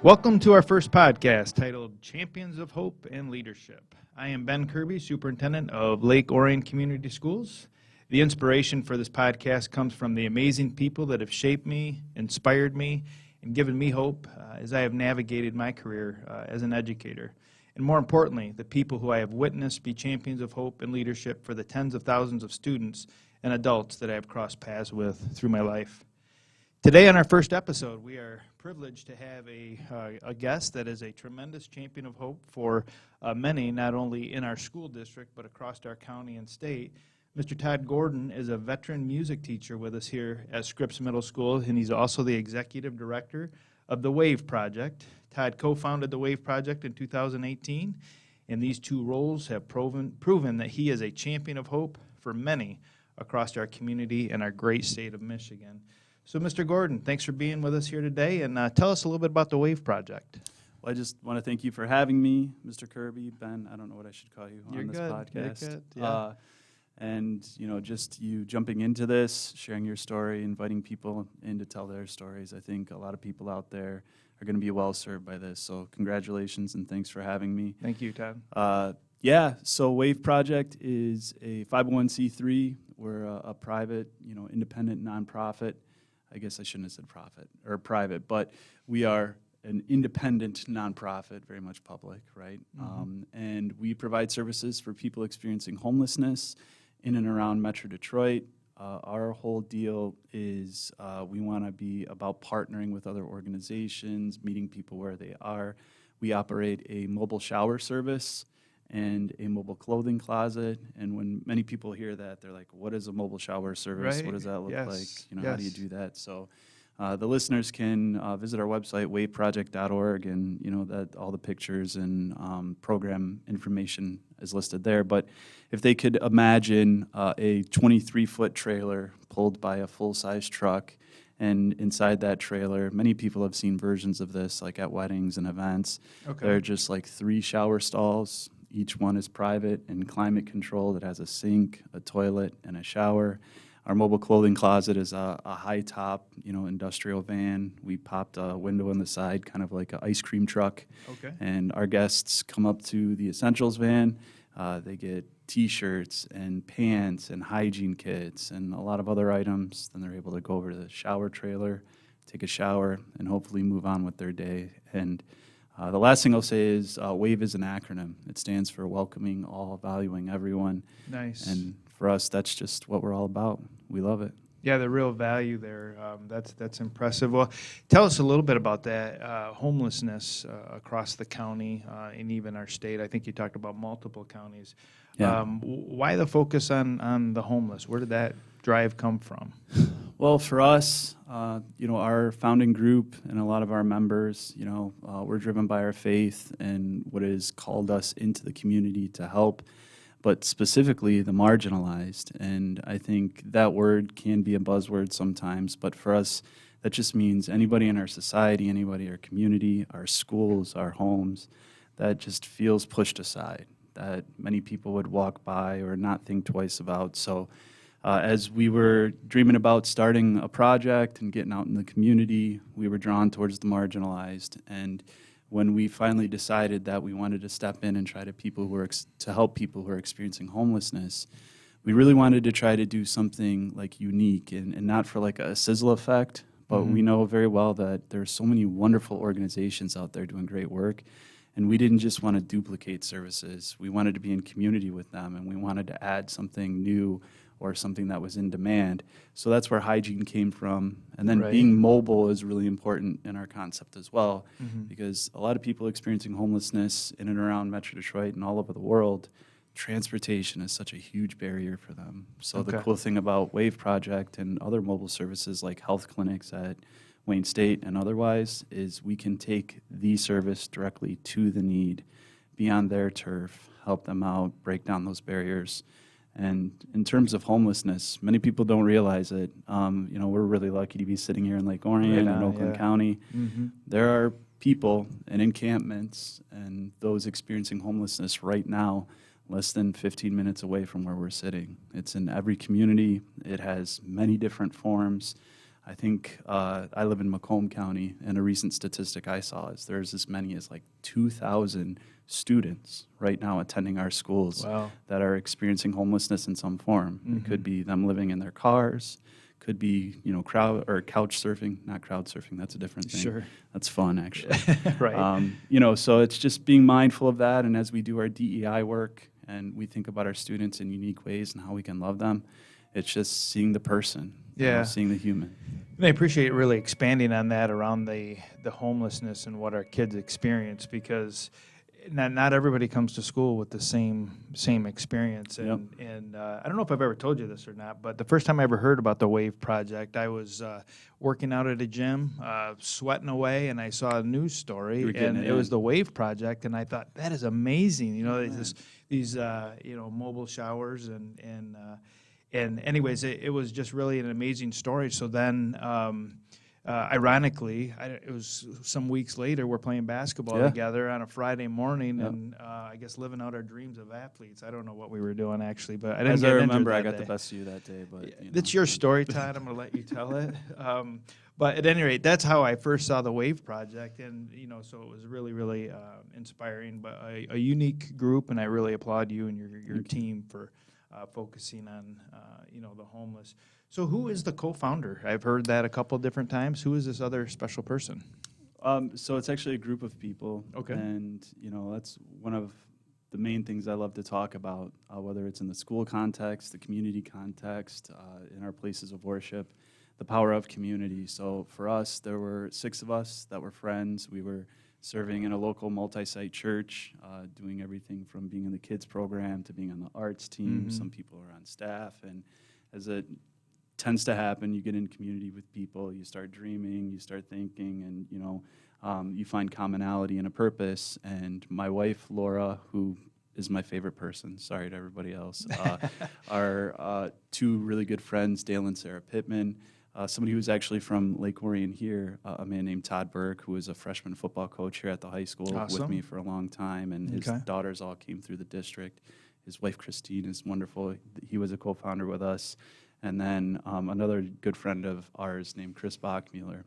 Welcome to our first podcast titled Champions of Hope and Leadership. I am Ben Kirby, Superintendent of Lake Orion Community Schools. The inspiration for this podcast comes from the amazing people that have shaped me, inspired me, and given me hope as I have navigated my career as an educator. And more importantly, the people who I have witnessed be champions of hope and leadership for the tens of thousands of students and adults that I have crossed paths with through my life. Today on our first episode, we are privileged to have a guest that is a tremendous champion of hope for many, not only in our school district, but across our county and state. Mr. Todd Gordon is a veteran music teacher with us here at Scripps Middle School, and he's also the executive director of the WAVE Project. Todd co-founded the WAVE Project in 2018, and these two roles have proven that he is a champion of hope for many across our community and our great state of Michigan. So, Mr. Gordon, thanks for being with us here today, and tell us a little bit about the WAVE Project. Well, I just want to thank you for having me, Mr. Kirby, Ben. I don't know what I should call you on this podcast. You're good. Yeah. And, just you jumping into this, sharing your story, inviting people in to tell their stories. I think a lot of people out there are going to be well served by this. So congratulations and thanks for having me. Thank you, Todd. So WAVE Project is a 501c3. We're a private, independent nonprofit. I guess I shouldn't have said profit or private, but we are an independent nonprofit, very much public, right? Mm-hmm. And we provide services for people experiencing homelessness in and around Metro Detroit. Our whole deal is we want to be about partnering with other organizations, meeting people where they are. We operate a mobile shower service and a mobile clothing closet. And when many people hear that, they're like, what is a mobile shower service? Right. What does that look Yes. like? How do you do that? So the listeners can visit our website, waveproject.org, and that all the pictures and program information is listed there. But if they could imagine a 23-foot trailer pulled by a full-size truck, and inside that trailer, many people have seen versions of this, like at weddings and events. Okay. They're just like 3 shower stalls. Each one is private and climate controlled. It has a sink, a toilet, and a shower. Our mobile clothing closet is a high top, industrial van. We popped a window on the side, kind of like an ice cream truck. Okay. And our guests come up to the essentials van. They get T-shirts and pants and hygiene kits and a lot of other items. Then they're able to go over to the shower trailer, take a shower, and hopefully move on with their day. And the last thing I'll say is WAVE is an acronym. It stands for Welcoming All, Valuing Everyone. Nice. And for us, that's just what we're all about. We love it. Yeah, the real value there. That's impressive. Well, tell us a little bit about that homelessness across the county and even our state. I think you talked about multiple counties. Yeah. Why the focus on the homeless? Where did that drive come from? Well, for us, our founding group and a lot of our members, we're driven by our faith and what has called us into the community to help, but specifically the marginalized. And I think that word can be a buzzword sometimes, but for us, that just means anybody in our society, anybody in our community, our schools, our homes, that just feels pushed aside, that many people would walk by or not think twice about. So as we were dreaming about starting a project and getting out in the community, we were drawn towards the marginalized. And when we finally decided that we wanted to step in and try to help people who are experiencing homelessness, we really wanted to try to do something like unique and not for like a sizzle effect, but we know very well that there are so many wonderful organizations out there doing great work. And we didn't just want to duplicate services. We wanted to be in community with them, and we wanted to add something new or something that was in demand. So that's where hygiene came from. And then being mobile is really important in our concept as well, because a lot of people experiencing homelessness in and around Metro Detroit and all over the world, transportation is such a huge barrier for them. So the cool thing about WAVE Project and other mobile services like health clinics at Wayne State and otherwise is we can take the service directly to the need, be on their turf, help them out, break down those barriers. And in terms of homelessness, many people don't realize it. We're really lucky to be sitting here in Lake Orion in Oakland County. There are people in encampments and those experiencing homelessness right now less than 15 minutes away from where we're sitting. It's in every community. It has many different forms. I think I live in Macomb County, and a recent statistic I saw is there's as many as like 2,000 students right now attending our schools Wow. that are experiencing homelessness in some form. It could be them living in their cars, could be, couch surfing, not crowd surfing, that's a different thing. Sure. That's fun, actually. Right. So it's just being mindful of that, and as we do our DEI work and we think about our students in unique ways and how we can love them, it's just seeing the person, seeing the human. And I appreciate really expanding on that around the homelessness and what our kids experience, because not everybody comes to school with the same experience. And I don't know if I've ever told you this or not, but the first time I ever heard about the WAVE project, I was working out at a gym, sweating away, and I saw a news story, and it was the WAVE project, and I thought, that is amazing. These mobile showers and anyways, it was just really an amazing story. So then, ironically, it was some weeks later, we're playing basketball together on a Friday morning, and I guess living out our dreams of athletes. I don't know what we were doing, actually, but I didn't get injured that I got day. the best of you that day. But That's your story, Todd. I'm going to let you tell it. But at any rate, that's how I first saw the WAVE project, and so it was really, really inspiring, but a unique group, and I really applaud you and your team for focusing on the homeless. So who is the co-founder? I've heard that a couple different times. Who is this other special person? So it's actually a group of people. Okay. And that's one of the main things I love to talk about, whether it's in the school context, the community context, in our places of worship, the power of community. So for us, there were 6 of us that were friends. We were serving in a local multi-site church, doing everything from being in the kids program to being on the arts team. Some people are on staff, and as it tends to happen, you get in community with people, you start dreaming, you start thinking, and you find commonality and a purpose. And my wife, Laura, who is my favorite person, sorry to everybody else, are 2 really good friends, Dale and Sarah Pittman. Somebody who's actually from Lake Orion here, a man named Todd Burke, who was a freshman football coach here at the high school with me for a long time, and his daughters all came through the district. His wife, Christine, is wonderful. He was a co-founder with us. And then another good friend of ours named Chris Bachmueller.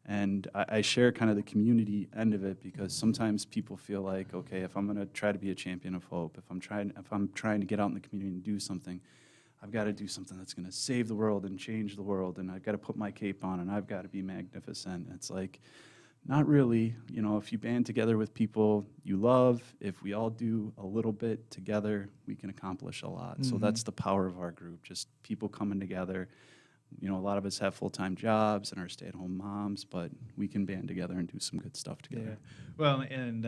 And I share kind of the community end of it, because sometimes people feel like, okay, if I'm going to try to be a champion of hope, if I'm trying to get out in the community and do something, I've got to do something that's going to save the world and change the world, and I've got to put my cape on, and I've got to be magnificent. It's like, not really. If you band together with people you love, if we all do a little bit together, we can accomplish a lot. So that's the power of our group, just people coming together. A lot of us have full-time jobs and are stay-at-home moms, but we can band together and do some good stuff together. Yeah. Well, and,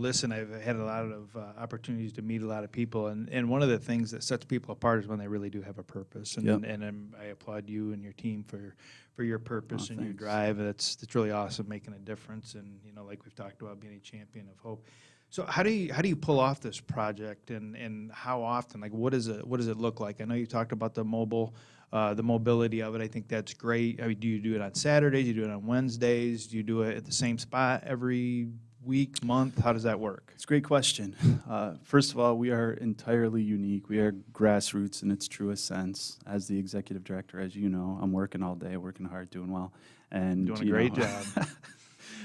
listen, I've had a lot of opportunities to meet a lot of people, and one of the things that sets people apart is when they really do have a purpose. And I applaud you and your team for your purpose and your drive. It's really awesome, making a difference, and, like we've talked about, being a champion of hope. So how do you pull off this project, and how often? Like, what does it look like? I know you talked about the mobility of it. I think that's great. I mean, do you do it on Saturdays? Do you do it on Wednesdays? Do you do it at the same spot every week, month? How does that work? It's a great question. First of all, we are entirely unique. We are grassroots in its truest sense. As the executive director, as you know, I'm working all day, working hard, doing well. And doing a great job.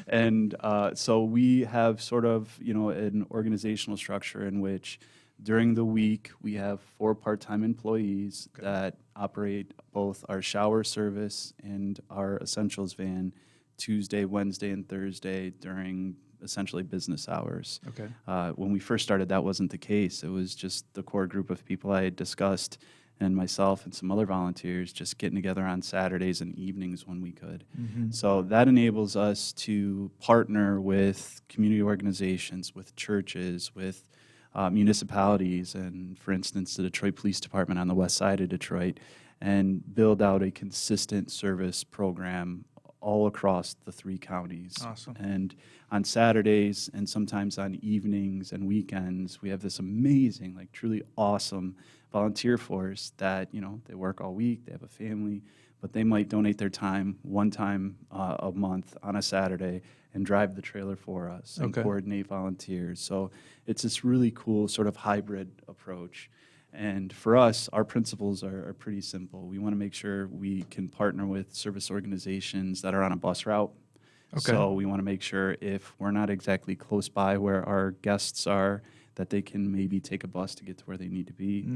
And so we have sort of, an organizational structure in which during the week we have 4 part-time employees that operate both our shower service and our essentials van Tuesday, Wednesday, and Thursday during essentially business hours. Okay. When we first started, that wasn't the case. It was just the core group of people I had discussed, and myself and some other volunteers just getting together on Saturdays and evenings when we could. So that enables us to partner with community organizations, with churches, with municipalities, and for instance, the Detroit Police Department on the west side of Detroit, and build out a consistent service program all across the 3 counties. Awesome. And on Saturdays and sometimes on evenings and weekends, we have this amazing, like truly awesome volunteer force that, they work all week, they have a family, but they might donate their time one time a month on a Saturday and drive the trailer for us and coordinate volunteers. So it's this really cool sort of hybrid approach. And for us, our principles are pretty simple. We want to make sure we can partner with service organizations that are on a bus route. Okay. So we want to make sure if we're not exactly close by where our guests are, that they can maybe take a bus to get to where they need to be.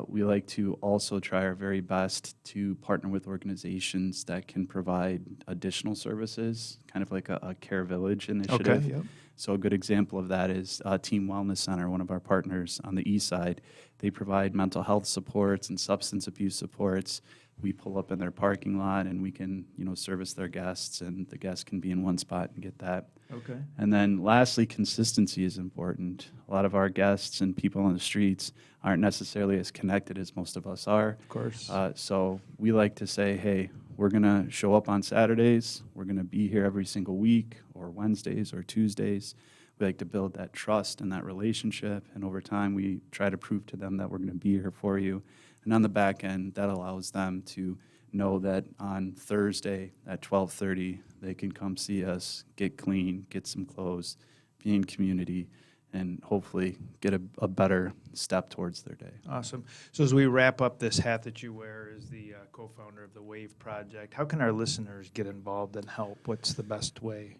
We like to also try our very best to partner with organizations that can provide additional services, kind of like a Care Village initiative. Okay, yep. So a good example of that is Team Wellness Center, one of our partners on the east side. They provide mental health supports and substance abuse supports. We pull up in their parking lot and we can, service their guests, and the guests can be in one spot and get that. Okay. And then lastly, consistency is important. A lot of our guests and people on the streets aren't necessarily as connected as most of us are. Of course. So we like to say, hey, we're going to show up on Saturdays. We're going to be here every single week, or Wednesdays or Tuesdays. We like to build that trust and that relationship. And over time, we try to prove to them that we're going to be here for you. And on the back end, that allows them to know that on Thursday at 12:30, they can come see us, get clean, get some clothes, be in community, and hopefully get a better step towards their day. Awesome. So as we wrap up, this hat that you wear is the co-founder of the WAVE Project. How can our listeners get involved and help? What's the best way?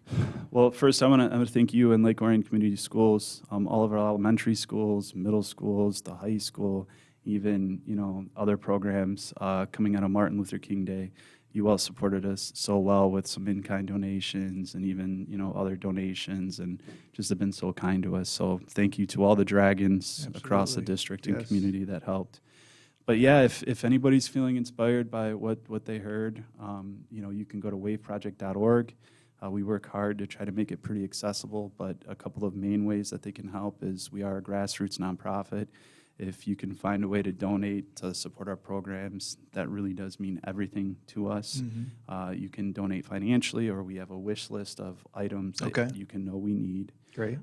Well, first, I want to thank you and Lake Orion Community Schools, all of our elementary schools, middle schools, the high school, even, other programs coming out of Martin Luther King Day. You all supported us so well with some in-kind donations and even, other donations, and just have been so kind to us. So thank you to all the Dragons across the district and community that helped. But yeah, if anybody's feeling inspired by what they heard, you can go to waveproject.org. We work hard to try to make it pretty accessible, but a couple of main ways that they can help is we are a grassroots nonprofit. If you can find a way to donate to support our programs, that really does mean everything to us. You can donate financially, or we have a wish list of items that you can know we need. Great.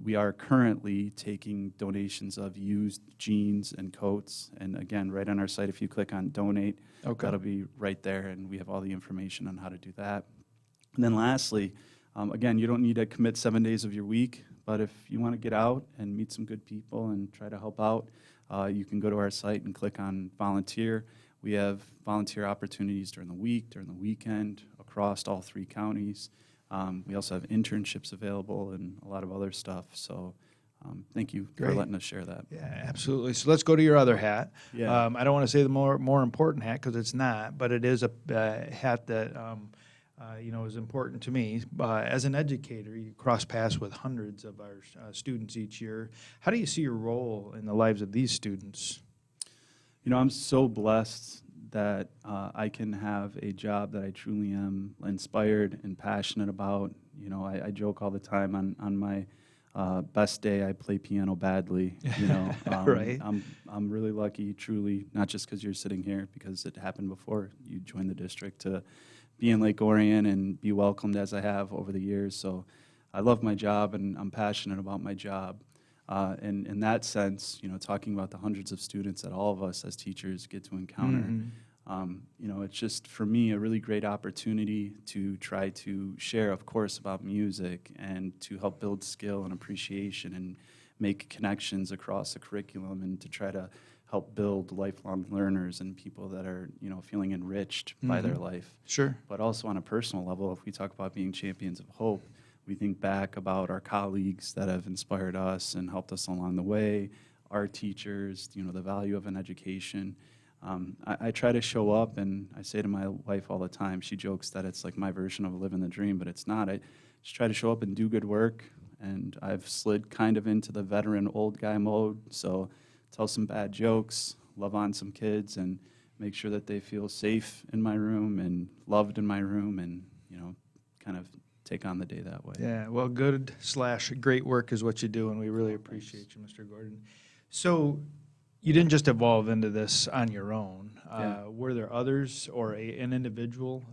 We are currently taking donations of used jeans and coats. And again, right on our site, if you click on donate, that'll be right there, and we have all the information on how to do that. And then lastly, again, you don't need to commit 7 days of your week. But if you want to get out and meet some good people and try to help out, you can go to our site and click on volunteer. We have volunteer opportunities during the week, during the weekend, across all 3 counties. We also have internships available and a lot of other stuff. So thank you for letting us share that. Yeah, absolutely. So let's go to your other hat. Yeah. I don't want to say the more important hat, because it's not, but it is a hat that is important to me. As an educator, you cross paths with hundreds of our students each year. How do you see your role in the lives of these students? I'm so blessed that I can have a job that I truly am inspired and passionate about. I joke all the time on my best day, I play piano badly. Right. I'm really lucky, truly, not just because you're sitting here, because it happened before you joined the district, to be in Lake Orion and be welcomed as I have over the years. So I love my job and I'm passionate about my job. And in that sense, talking about the hundreds of students that all of us as teachers get to encounter, it's just, for me, a really great opportunity to try to share, of course, about music and to help build skill and appreciation and make connections across the curriculum, and to try to help build lifelong learners and people that are, feeling enriched by their life. Sure. But also on a personal level, if we talk about being champions of hope, we think back about our colleagues that have inspired us and helped us along the way, our teachers, the value of an education. I try to show up, and I say to my wife all the time, she jokes that it's like my version of living the dream, but it's not. I just try to show up and do good work, and I've slid kind of into the veteran old guy mode, so tell some bad jokes, love on some kids, and make sure that they feel safe in my room and loved in my room, and, kind of take on the day that way. Yeah, well, good/great work is what you do, and we really appreciate you, Mr. Gordon. So you didn't just evolve into this on your own. Were there others or an individual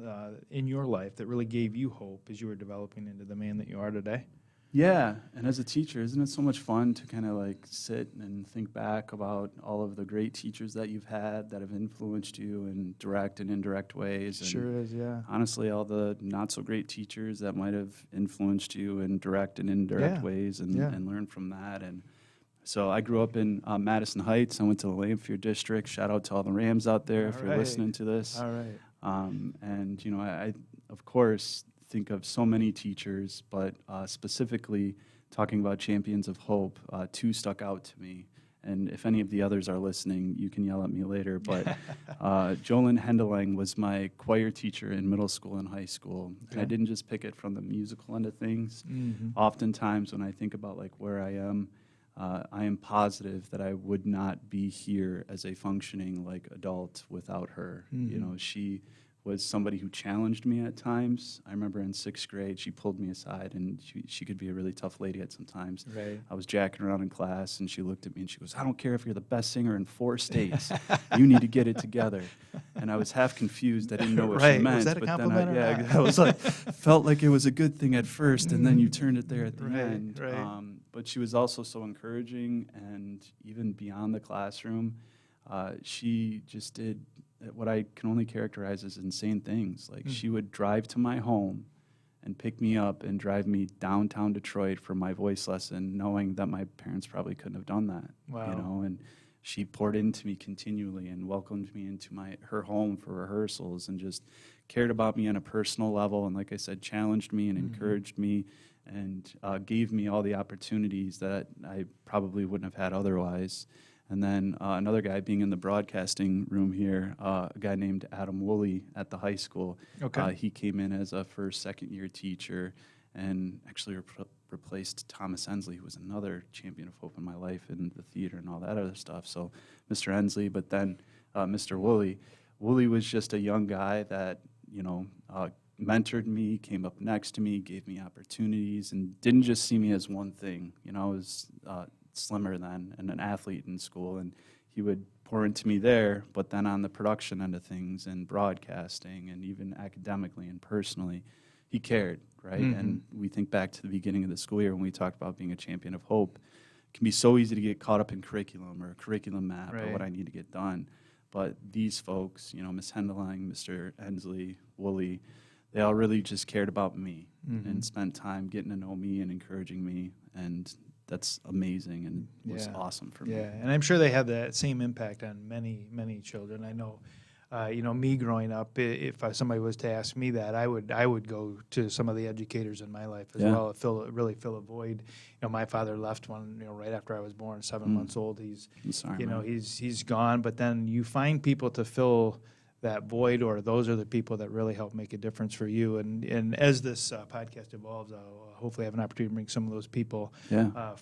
in your life that really gave you hope as you were developing into the man that you are today? Yeah, and as a teacher, isn't it so much fun to kind of like sit and think back about all of the great teachers that you've had that have influenced you in direct and indirect ways? And sure is, yeah. honestly, all the not so great teachers that might have influenced you in direct and indirect ways, and learn from that. And So I grew up in Madison Heights. I went to the Lamphir District. Shout out to all the Rams out there if you're listening to this. All right. And, you know, I, of course, think of so many teachers, but specifically talking about Champions of Hope, two stuck out to me. And if any of the others are listening, you can yell at me later. But Jolyn Hendelang was my choir teacher in middle school and high school. Okay. And I didn't just pick it from the musical end of things. Mm-hmm. Oftentimes when I think about like where I am positive that I would not be here as a functioning like adult without her. Mm-hmm. You know, she was somebody who challenged me at times. I remember in 6th grade, she pulled me aside, and she could be a really tough lady at some times. Right. I was jacking around in class, and she looked at me, and she goes, "I don't care if you're the best singer in 4 states. You need to get it together." And I was half confused. I didn't know what she meant. Was that a compliment or not? I was like, felt like it was a good thing at first, and then you turned it there at the end. Right. But she was also so encouraging, and even beyond the classroom, she just did what I can only characterize as insane things. Like she would drive to my home and pick me up and drive me downtown Detroit for my voice lesson, knowing that my parents probably couldn't have done that. Wow. You know, and she poured into me continually and welcomed me into her home for rehearsals and just cared about me on a personal level. And like I said, challenged me and encouraged me and gave me all the opportunities that I probably wouldn't have had otherwise. And then another guy being in the broadcasting room here, a guy named Adam Woolley at the high school. Okay. He came in as a first, second-year teacher and actually replaced Thomas Ensley, who was another champion of hope in my life in the theater and all that other stuff. So Mr. Ensley, but then Mr. Woolley. Woolley was just a young guy that, you know, mentored me, came up next to me, gave me opportunities, and didn't just see me as one thing. You know, I was slimmer then and an athlete in school, and he would pour into me there, but then on the production end of things and broadcasting and even academically and personally, he cared, right? Mm-hmm. And we think back to the beginning of the school year when we talked about being a champion of hope. It can be so easy to get caught up in curriculum or a curriculum map or what I need to get done. But these folks, you know, Ms. Hendelang, Mr. Ensley, Woolley, they all really just cared about me and spent time getting to know me and encouraging me, and that's amazing and was awesome for me. Yeah, and I'm sure they had that same impact on many, many children. I know, you know, me growing up, if somebody was to ask me that, I would go to some of the educators in my life as well, really fill a void. You know, my father left one, you know, right after I was born, 7 months old. He's gone, but then you find people to fill that void, or those are the people that really help make a difference for you. And as this podcast evolves, I'll hopefully have an opportunity to bring some of those people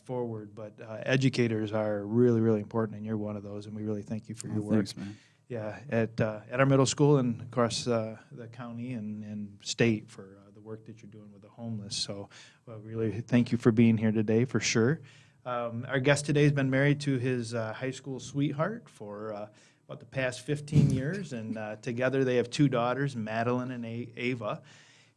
forward. But educators are really, really important, and you're one of those, and we really thank you for your work. Thanks, man. Yeah, at our middle school and across the county and state for the work that you're doing with the homeless. So really thank you for being here today, for sure. Our guest today has been married to his high school sweetheart for about the past 15 years, and together they have 2 daughters, Madeline and Ava.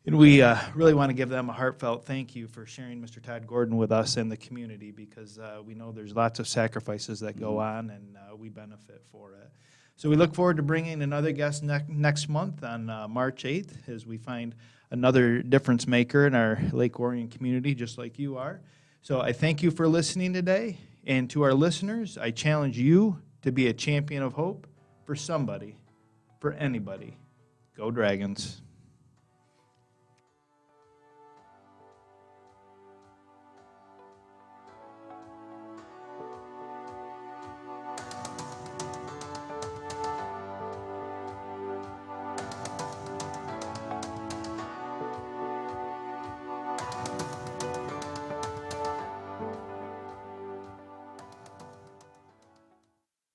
And we really want to give them a heartfelt thank you for sharing Mr. Todd Gordon with us and the community, because we know there's lots of sacrifices that go on, and we benefit for it. So we look forward to bringing another guest next month on March 8th as we find another difference maker in our Lake Orion community, just like you are. So I thank you for listening today, and to our listeners, I challenge you to be a champion of hope for somebody, for anybody. Go Dragons.